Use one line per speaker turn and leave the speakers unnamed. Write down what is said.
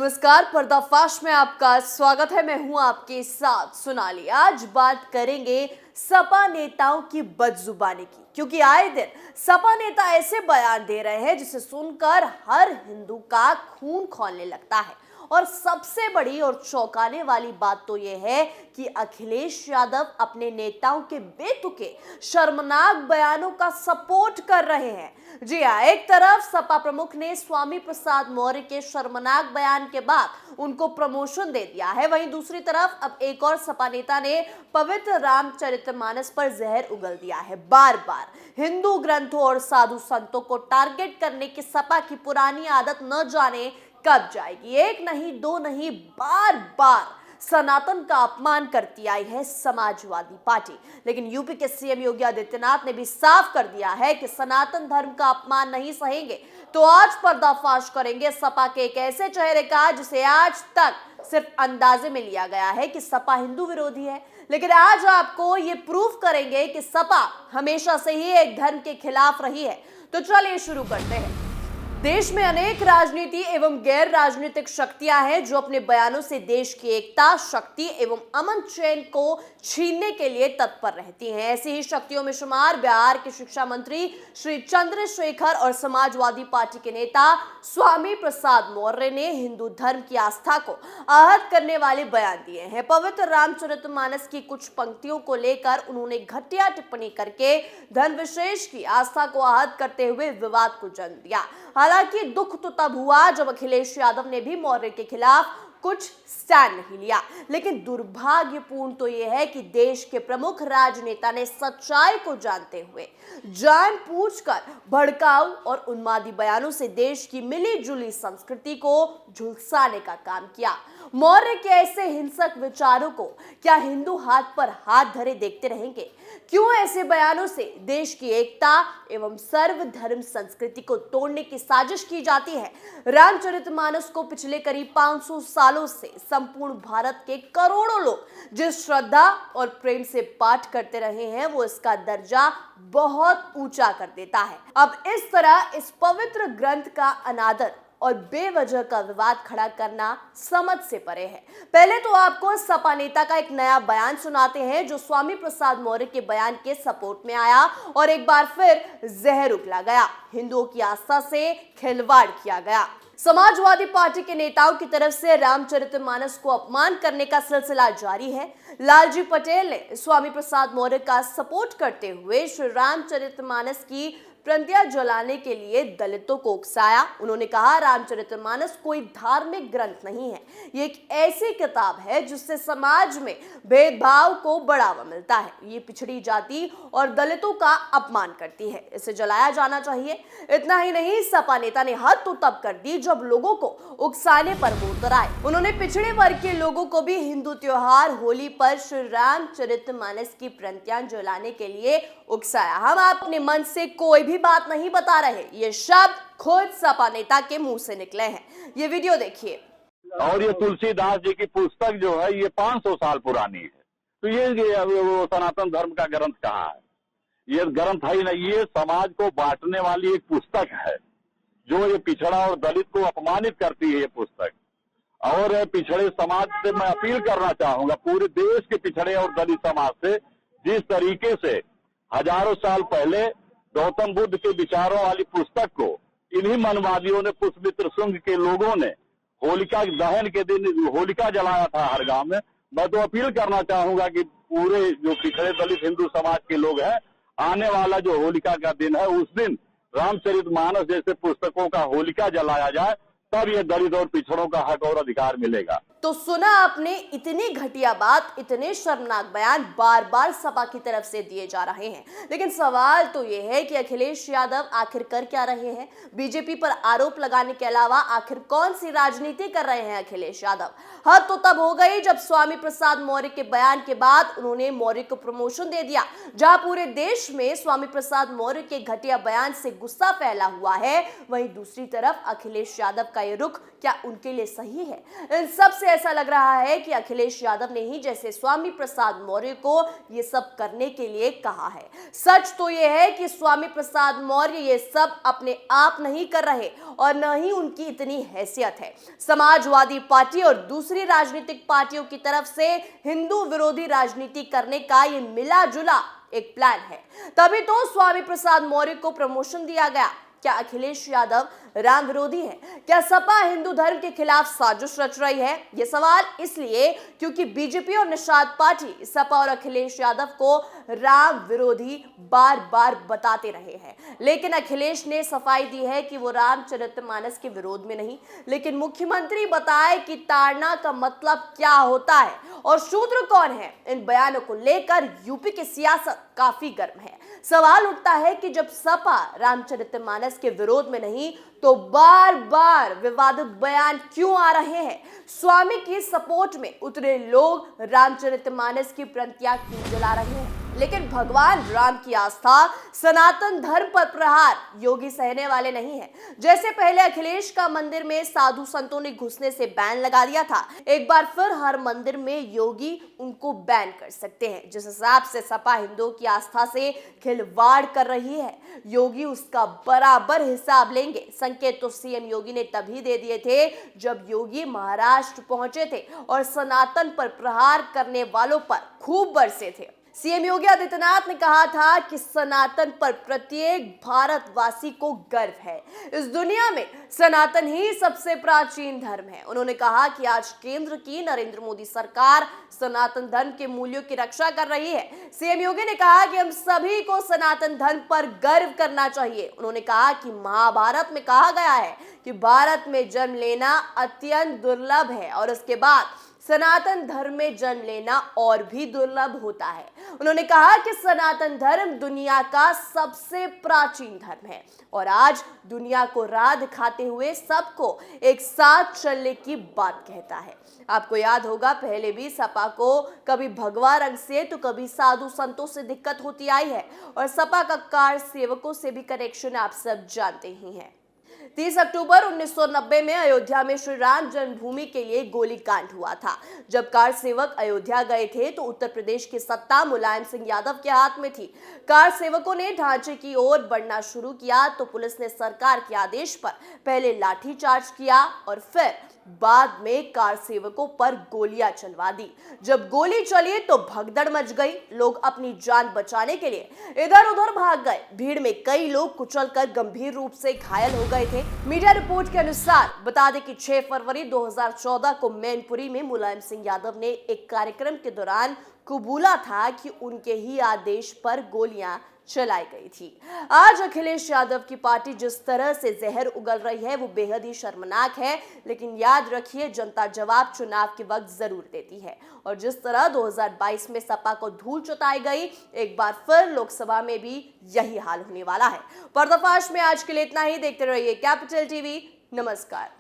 नमस्कार, पर्दाफाश में आपका स्वागत है। मैं हूं आपके साथ सोनाली। आज बात करेंगे सपा नेताओं की बदजुबानी की, क्योंकि आए दिन सपा नेता ऐसे बयान दे रहे हैं जिसे सुनकर हर हिंदू का खून खौलने लगता है। और सबसे बड़ी और चौंकाने वाली बात तो यह है कि अखिलेश यादव अपने नेताओं के बेतुके शर्मनाक बयानों का सपोर्ट कर रहे हैं। जी हाँ, एक तरफ सपा प्रमुख ने स्वामी प्रसाद मौर्य के शर्मनाक बयान के बाद उनको प्रमोशन दे दिया है, वहीं दूसरी तरफ अब एक और सपा नेता ने पवित्र रामचरितमानस पर जहर उगल दिया है। बार बार हिंदू ग्रंथों और साधु संतों को टारगेट करने की सपा की पुरानी आदत न जाने कब जाएगी। एक नहीं, दो नहीं, बार बार सनातन का अपमान करती आई है समाजवादी पार्टी। लेकिन यूपी के सीएम योगी आदित्यनाथ ने भी साफ कर दिया है कि सनातन धर्म का अपमान नहीं सहेंगे। तो आज पर्दाफाश करेंगे सपा के एक ऐसे चेहरे का जिसे आज तक सिर्फ अंदाजे में लिया गया है कि सपा हिंदू विरोधी है, लेकिन आज आपको ये प्रूफ करेंगे कि सपा हमेशा से ही एक धर्म के खिलाफ रही है। तो चलिए शुरू करते हैं। देश में अनेक राजनीति एवं गैर राजनीतिक शक्तियां हैं जो अपने बयानों से देश की एकता, शक्ति एवं अमन चैन को छीनने के लिए तत्पर रहती हैं। ऐसी ही शक्तियों में शुमार बिहार के शिक्षा मंत्री श्री चंद्रशेखर और समाजवादी पार्टी के नेता स्वामी प्रसाद मौर्य ने हिंदू धर्म की आस्था को आहत करने वाले बयान दिए हैं। पवित्र रामचरितमानस की कुछ पंक्तियों को लेकर उन्होंने घटिया टिप्पणी करके धर्म विशेष की आस्था को आहत करते हुए विवाद को जन्म दिया। हालांकि दुख तो तब हुआ जब अखिलेश यादव ने भी मौर्य के खिलाफ कुछ स्टैंड नहीं लिया, लेकिन दुर्भाग्यपूर्ण तो यह है कि देश के प्रमुख राजनेता ने सच्चाई को जानते हुए जानबूझकर भड़काऊ और उन्मादी बयानों से देश की मिली जुली संस्कृति को झुलसाने का काम किया। मौर्य के ऐसे हिंसक विचारों को क्या हिंदू हाथ पर हाथ धरे देखते रहेंगे? क्यों ऐसे बयानों से देश की एकता एवं सर्वधर्म संस्कृति को तोड़ने की साजिश की जाती है? रामचरितमानस को पिछले करीब 500 सालों से संपूर्ण भारत के करोड़ों लोग जिस श्रद्धा और प्रेम से पाठ करते रहे हैं, वो इसका दर्जा बहुत ऊंचा कर देता है। अब इस तरह इस पवित्र ग्रंथ का अनादर और बेवजह का विवाद खड़ा करना समझ से परे है। पहले तो आपको सपा नेता का एक नया बयान सुनाते हैं जो स्वामी प्रसाद मौर्य के बयान के सपोर्ट में आया और एक बार फिर जहर उगला गया। हिंदुओं की आस्था से खिलवाड़ किया गया। समाजवादी पार्टी के नेताओं की तरफ से रामचरितमानस को अपमान करने का सिलसिला जारी है। लालजी पटेल ने स्वामी प्रसाद मौर्य का सपोर्ट करते हुए श्री रामचरितमानस की प्रतियां जलाने के लिए दलितों को उकसाया। उन्होंने कहा, रामचरितमानस कोई धार्मिक ग्रंथ नहीं है, ये एक ऐसी किताब है जिससे समाज में भेदभाव को बढ़ावा मिलता है। ये पिछड़ी जाति और दलितों का अपमान करती है, इसे जलाया जाना चाहिए। इतना ही नहीं, सपा नेता ने हद तो तब कर दी जब लोगों को उकसाने पर वो उतर आए। उन्होंने पिछड़े वर्ग के लोगों को भी हिंदू त्योहार होली पर श्री रामचरितमानस की प्रतियां जलाने के लिए उकसाया। हम अपने मन से कोई भी बात नहीं बता रहे, ये शब्द खुद सपा नेता के मुंह से निकले हैं। ये वीडियो देखिए।
और ये तुलसीदास जी की पुस्तक जो है ये 500 साल पुरानी है, तो ये वो सनातन धर्म का ग्रंथ कहाँ है? ये ग्रंथ है ही नहीं, ये समाज को बांटने वाली एक पुस्तक है जो ये पिछड़ा और दलित को अपमानित करती है ये पुस्तक। और पिछड़े समाज से मैं अपील करना चाहूंगा, पूरे देश के पिछड़े और दलित समाज से, जिस तरीके से हजारों साल पहले गौतम बुद्ध के विचारों वाली पुस्तक को इन्हीं मनवादियों ने, पुष्पमित्र संघ के लोगों ने होलिका दहन के दिन होलिका जलाया था हर गांव में। मैं तो अपील करना चाहूंगा कि पूरे जो पिछड़े दलित हिंदू समाज के लोग हैं, आने वाला जो होलिका का दिन है उस दिन रामचरितमानस जैसे पुस्तकों का होलिका जलाया जाए, तब ये दलित और पिछड़ों का हक और अधिकार मिलेगा।
तो सुना आपने, इतनी घटिया बात, इतने शर्मनाक बयान बार बार सपा की तरफ से दिए जा रहे हैं। लेकिन सवाल तो यह है कि अखिलेश यादव आखिर कर क्या रहे हैं? बीजेपी पर आरोप लगाने के अलावा आखिर कौन सी राजनीति कर रहे हैं अखिलेश यादव? हद तो तब हो गई जब स्वामी प्रसाद मौर्य के बयान के बाद उन्होंने मौर्य को प्रमोशन दे दिया। जहां पूरे देश में स्वामी प्रसाद मौर्य के घटिया बयान से गुस्सा फैला हुआ है, वहीं दूसरी तरफ अखिलेश यादव का ये रुख क्या उनके लिए सही है? इन सबसे ऐसा लग रहा है कि अखिलेश यादव ने ही जैसे स्वामी प्रसाद मौर्य को ये सब करने के लिए कहा है। सच तो यह है कि स्वामी प्रसाद मौर्य ये सब अपने आप नहीं कर रहे और न ही उनकी इतनी हैसियत है। समाजवादी पार्टी और दूसरी राजनीतिक पार्टियों की तरफ से हिंदू विरोधी राजनीति करने का ये मिला जुला एक प्लान है, तभी तो स्वामी प्रसाद मौर्य को प्रमोशन दिया गया। क्या अखिलेश यादव राम विरोधी है? क्या सपा हिंदू धर्म के खिलाफ साजिश रच रही है? यह सवाल इसलिए क्योंकि बीजेपी और निषाद पार्टी सपा और अखिलेश यादव को राम विरोधी बार बार बताते रहे हैं, लेकिन अखिलेश ने सफाई दी है कि वो रामचरितमानस के विरोध में नहीं, लेकिन मुख्यमंत्री बताए कि ताड़ना का मतलब क्या होता है और शूद्र कौन है। इन बयानों को लेकर यूपी की सियासत काफी गर्म है। सवाल उठता है कि जब सपा रामचरितमानस के विरोध में नहीं तो बार बार विवादित बयान क्यों आ रहे हैं? स्वामी की सपोर्ट में उतरे लोग रामचरितमानस की प्रतियां क्यों जला रहे हैं? लेकिन भगवान राम की आस्था, सनातन धर्म पर प्रहार योगी सहने वाले नहीं है। जैसे पहले अखिलेश का मंदिर में साधु संतों ने घुसने से बैन लगा दिया था, एक बार फिर हर मंदिर में योगी उनको बैन कर सकते हैं। जिस हिसाब से सपा हिंदुओं की आस्था से खिलवाड़ कर रही है, योगी उसका बराबर हिसाब लेंगे। संकेत तो सीएम योगी ने तभी दे दिए थे जब योगी महाराष्ट्र पहुंचे थे और सनातन पर प्रहार करने वालों पर खूब बरसे थे। सीएम योगी आदित्यनाथ ने कहा था कि सनातन पर प्रत्येक भारतवासी को गर्व है। इस दुनिया में सनातन ही सबसे प्राचीन धर्म है। उन्होंने कहा कि आज केंद्र की नरेंद्र मोदी सरकार सनातन धर्म के मूल्यों की रक्षा कर रही है। सीएम योगी ने कहा कि हम सभी को सनातन धर्म पर गर्व करना चाहिए। उन्होंने कहा कि महाभारत में कहा गया है कि भारत में जन्म लेना अत्यंत दुर्लभ है और उसके बाद सनातन धर्म में जन्म लेना और भी दुर्लभ होता है। उन्होंने कहा कि सनातन धर्म दुनिया का सबसे प्राचीन धर्म है और आज दुनिया को राह दिखाते हुए सबको एक साथ चलने की बात कहता है। आपको याद होगा पहले भी सपा को कभी भगवा रंग से तो कभी साधु संतों से दिक्कत होती आई है और सपा का कार सेवकों से भी कनेक्शन आप सब जानते ही हैं। 30 अक्टूबर 1990 में अयोध्या में श्री राम जन्मभूमि के लिए गोलीकांड हुआ था। जब कार सेवक अयोध्या गए थे तो उत्तर प्रदेश की सत्ता मुलायम सिंह यादव के हाथ में थी। कार सेवकों ने ढांचे की ओर बढ़ना शुरू किया तो पुलिस ने सरकार के आदेश पर पहले लाठीचार्ज किया और फिर बाद में कार सेवकों पर गोलियां चलवा दी। जब गोली चली तो भगदड़ मच गई। लोग अपनी जान बचाने के लिए इधर उधर भाग गए। भीड़ में कई लोग कुचलकर गंभीर रूप से घायल हो गए थे। मीडिया रिपोर्ट के अनुसार बता दें कि 6 फरवरी 2014 को मैनपुरी में मुलायम सिंह यादव ने एक कार्यक्रम के दौरान कबूला था कि उनके ही आदेश पर गोलियां चलाई गई थी। आज अखिलेश यादव की पार्टी जिस तरह से जहर उगल रही है वो बेहद ही शर्मनाक है, लेकिन याद रखिए जनता जवाब चुनाव के वक्त जरूर देती है और जिस तरह 2022 में सपा को धूल चटाई गई, एक बार फिर लोकसभा में भी यही हाल होने वाला है। पर्दाफाश में आज के लिए इतना ही। देखते रहिए कैपिटल टीवी। नमस्कार।